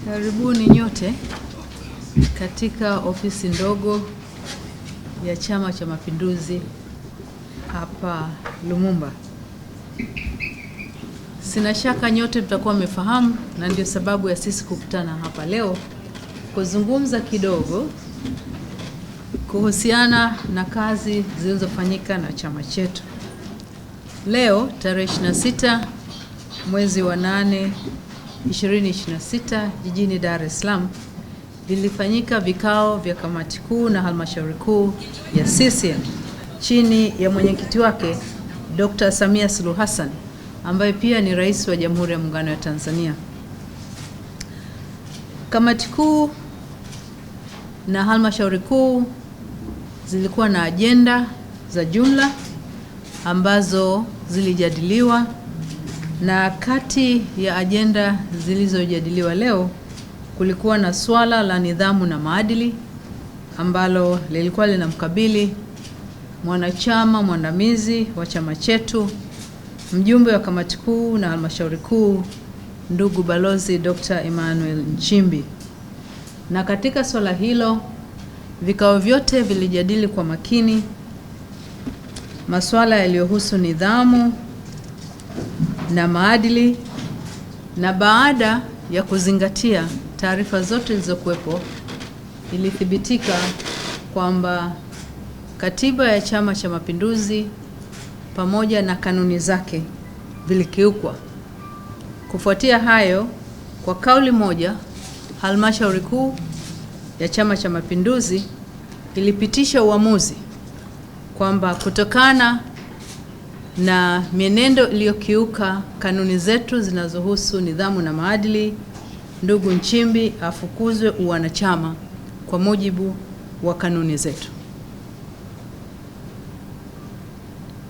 Karibuni nyote katika ofisi ndogo ya Chama cha Mapinduzi hapa Lumumba. Sina shaka nyote mtakuwa mmefahamu, na ndio sababu ya sisi kukutana hapa leo kuzungumza kidogo kuhusiana na kazi zilizofanyika na chama chetu. Leo tarehe 26 mwezi wa 8 2026 jijini Dar es Salaam vilifanyika vikao vya kamati kuu na halmashauri kuu ya CCM chini ya mwenyekiti wake Dr. Samia Suluhu Hassan ambaye pia ni Rais wa Jamhuri ya Muungano wa Tanzania. Kamati kuu na halmashauri kuu zilikuwa na ajenda za jumla ambazo zilijadiliwa, na kati ya ajenda zilizojadiliwa leo kulikuwa na swala la nidhamu na maadili ambalo lilikuwa linamkabili mwanachama mwandamizi wa chama chetu, mjumbe wa kamati kuu na halmashauri kuu, ndugu Balozi Dr. Emmanuel Nchimbi. Na katika swala hilo vikao vyote vilijadili kwa makini masuala yaliyohusu nidhamu na maadili, na baada ya kuzingatia taarifa zote zilizokuwepo ilithibitika kwamba katiba ya Chama cha Mapinduzi pamoja na kanuni zake vilikiukwa. Kufuatia hayo, kwa kauli moja, halmashauri kuu ya Chama cha Mapinduzi ilipitisha uamuzi kwamba kutokana na mienendo iliyokiuka kanuni zetu zinazohusu nidhamu na maadili, ndugu Nchimbi afukuzwe uwanachama kwa mujibu wa kanuni zetu.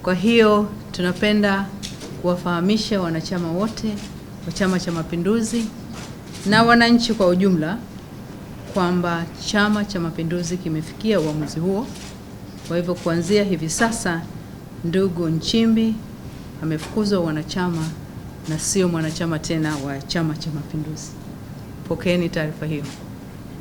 Kwa hiyo tunapenda kuwafahamisha wanachama wote wa Chama cha Mapinduzi na wananchi kwa ujumla kwamba Chama cha Mapinduzi kimefikia uamuzi huo. Kwa hivyo kuanzia hivi sasa ndugu Nchimbi amefukuzwa wanachama na sio mwanachama tena wa Chama cha Mapinduzi. Pokeeni taarifa hiyo.